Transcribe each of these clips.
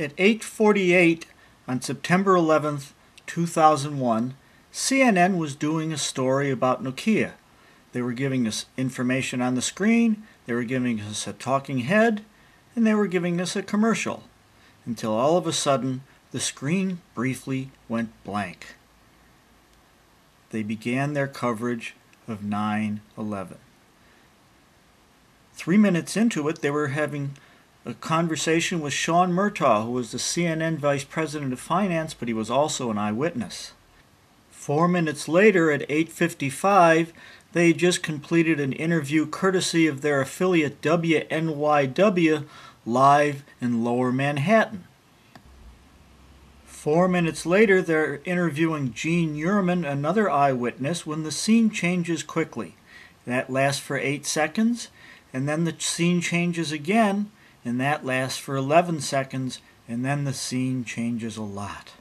At 8:48 on September 11th, 2001, CNN was doing a story about Nokia. They were giving us information on the screen, they were giving us a talking head, and they were giving us a commercial, until all of a sudden the screen briefly went blank. They began their coverage of 9/11. 3 minutes into it, they were having a conversation with Sean Murtaugh, who was the CNN Vice President of Finance, but he was also an eyewitness. 4 minutes later, at 8:55, they had just completed an interview courtesy of their affiliate WNYW live in Lower Manhattan. 4 minutes later, they're interviewing Gene Uhrman, another eyewitness, when the scene changes quickly. That lasts for 8 seconds, and then the scene changes again, and that lasts for 11 seconds, and then the scene changes a lot.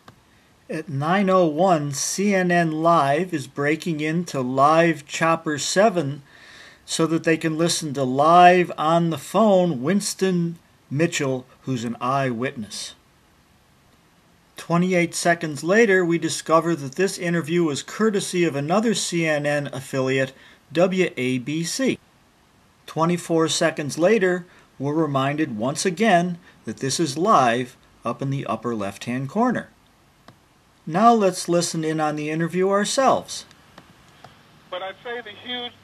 At 9:01, CNN Live is breaking into Live Chopper 7 so that they can listen to live on the phone Winston Mitchell, who's an eyewitness. 28 seconds later, we discover that this interview was courtesy of another CNN affiliate, WABC. 24 seconds later, we're reminded once again that this is live up in the upper left-hand corner. Now let's listen in on the interview ourselves. But I'd say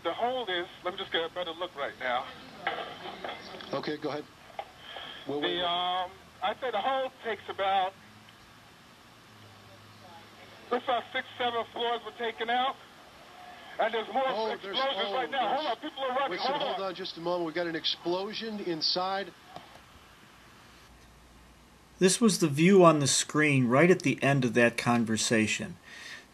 the hold is, let me just get a better look right now. Okay, go ahead. I'd say the hold takes about, looks about 6, 7 floors were taken out. And there's more explosions right now. Hold on, people are running. Wait, hold on just a moment. We got an explosion inside. This was the view on the screen right at the end of that conversation.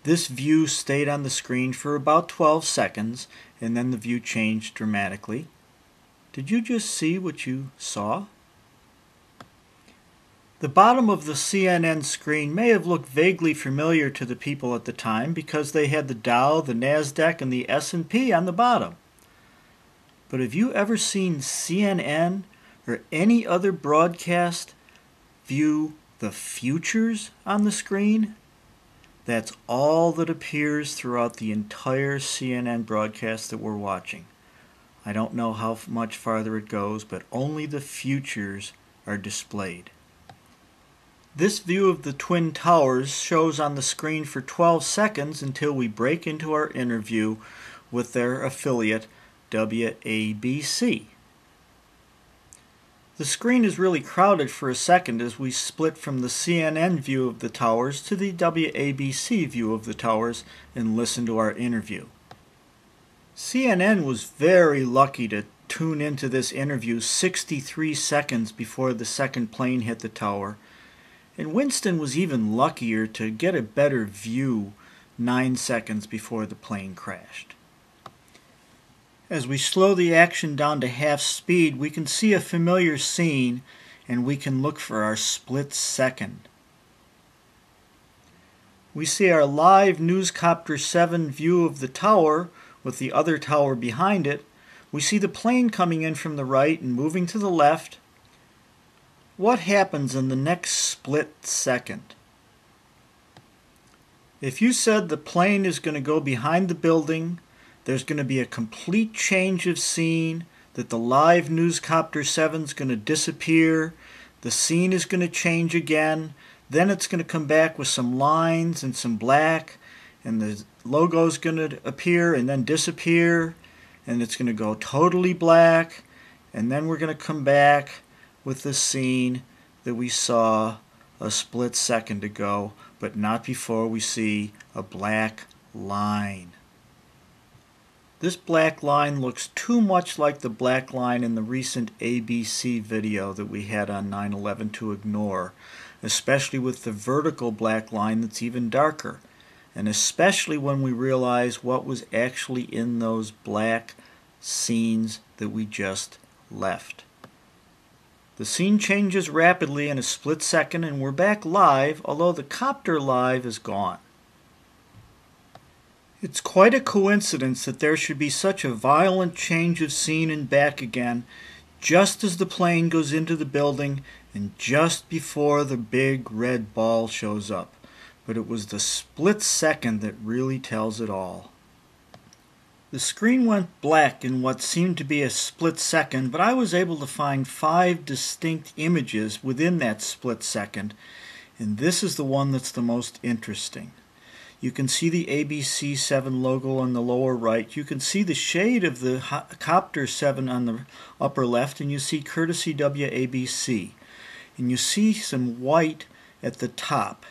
This view stayed on the screen for about 12 seconds, and then the view changed dramatically. Did you just see what you saw? The bottom of the CNN screen may have looked vaguely familiar to the people at the time because they had the Dow, the NASDAQ, and the S&P on the bottom. But have you ever seen CNN or any other broadcast view the futures on the screen? That's all that appears throughout the entire CNN broadcast that we're watching. I don't know how much farther it goes, but only the futures are displayed. This view of the Twin Towers shows on the screen for 12 seconds until we break into our interview with their affiliate, WABC. The screen is really crowded for a second as we split from the CNN view of the towers to the WABC view of the towers and listen to our interview. CNN was very lucky to tune into this interview 63 seconds before the second plane hit the tower. And Winston was even luckier to get a better view 9 seconds before the plane crashed. As we slow the action down to half speed, we can see a familiar scene and we can look for our split second. We see our live Newscopter 7 view of the tower with the other tower behind it. We see the plane coming in from the right and moving to the left. What happens in the next split second? If you said the plane is going to go behind the building, there's going to be a complete change of scene, that the live Newscopter 7 is going to disappear, the scene is going to change again, then it's going to come back with some lines and some black, and the logo is going to appear and then disappear, and it's going to go totally black, and then we're going to come back with the scene that we saw a split second ago, but not before we see a black line. This black line looks too much like the black line in the recent ABC video that we had on 9/11 to ignore, especially with the vertical black line that's even darker, and especially when we realize what was actually in those black scenes that we just left. The scene changes rapidly in a split second and we're back live, although the copter live is gone. It's quite a coincidence that there should be such a violent change of scene and back again just as the plane goes into the building and just before the big red ball shows up. But it was the split second that really tells it all. The screen went black in what seemed to be a split second, but I was able to find 5 distinct images within that split second, and this is the one that's the most interesting. You can see the ABC-7 logo on the lower right. You can see the shade of the Copter 7 on the upper left, and you see courtesy WABC. And you see some white at the top.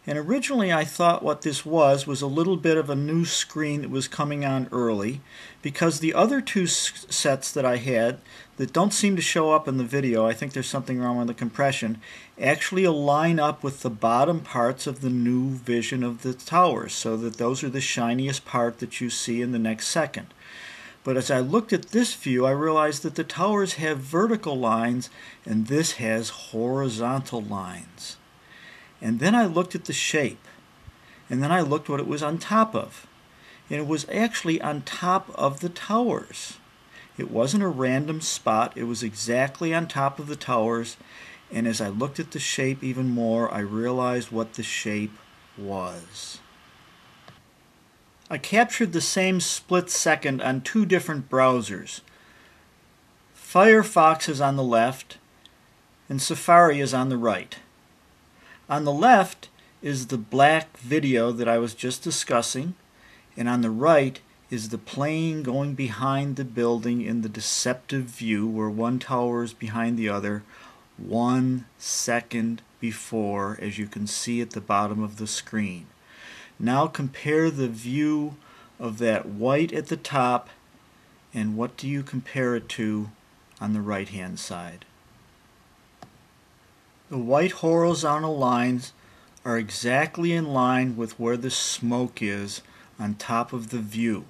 And originally I thought what this was a little bit of a new screen that was coming on early, because the other 2 sets that I had that don't seem to show up in the video, I think there's something wrong with the compression, actually align up with the bottom parts of the new vision of the towers, so that those are the shiniest part that you see in the next second. But as I looked at this view, I realized that the towers have vertical lines and this has horizontal lines. And then I looked at the shape, and then I looked what it was on top of. And it was actually on top of the towers. It wasn't a random spot, it was exactly on top of the towers, and as I looked at the shape even more, I realized what the shape was. I captured the same split second on 2 different browsers. Firefox is on the left, and Safari is on the right. On the left is the black video that I was just discussing, and on the right is the plane going behind the building in the deceptive view where one tower is behind the other 1 second before, as you can see at the bottom of the screen. Now compare the view of that white at the top, and what do you compare it to on the right hand side? The white horizontal lines are exactly in line with where the smoke is on top of the view.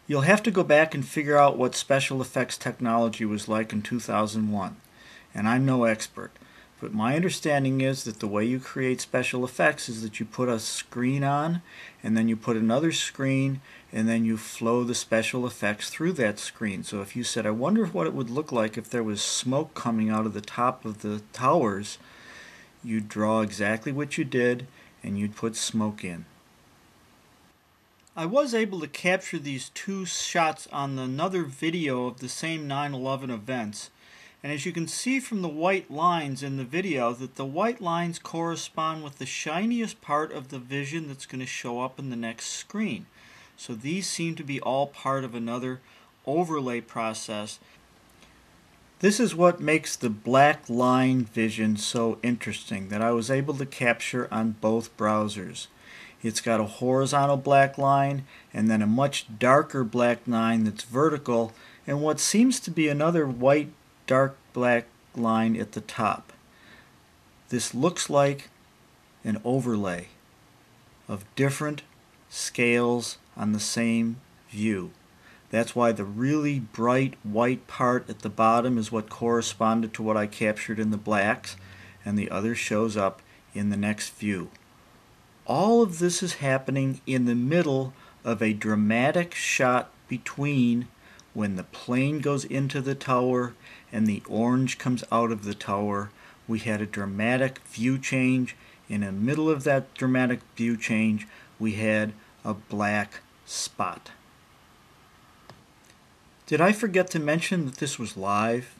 You'll have to go back and figure out what special effects technology was like in 2001, and I'm no expert, but my understanding is that the way you create special effects is that you put a screen on, and then you put another screen, and then you flow the special effects through that screen. So if you said, I wonder what it would look like if there was smoke coming out of the top of the towers, you'd draw exactly what you did, and you'd put smoke in. I was able to capture these 2 shots on another video of the same 9/11 events, and as you can see from the white lines in the video, that the white lines correspond with the shiniest part of the vision that's going to show up in the next screen. So these seem to be all part of another overlay process. This is what makes the black line vision so interesting, that I was able to capture on both browsers. It's got a horizontal black line and then a much darker black line that's vertical, and what seems to be another white dark black line at the top. This looks like an overlay of different scales on the same view. That's why the really bright white part at the bottom is what corresponded to what I captured in the blacks, and the other shows up in the next view. All of this is happening in the middle of a dramatic shot between when the plane goes into the tower and the orange comes out of the tower. We had a dramatic view change. In the middle of that dramatic view change, we had a black spot. Did I forget to mention that this was live?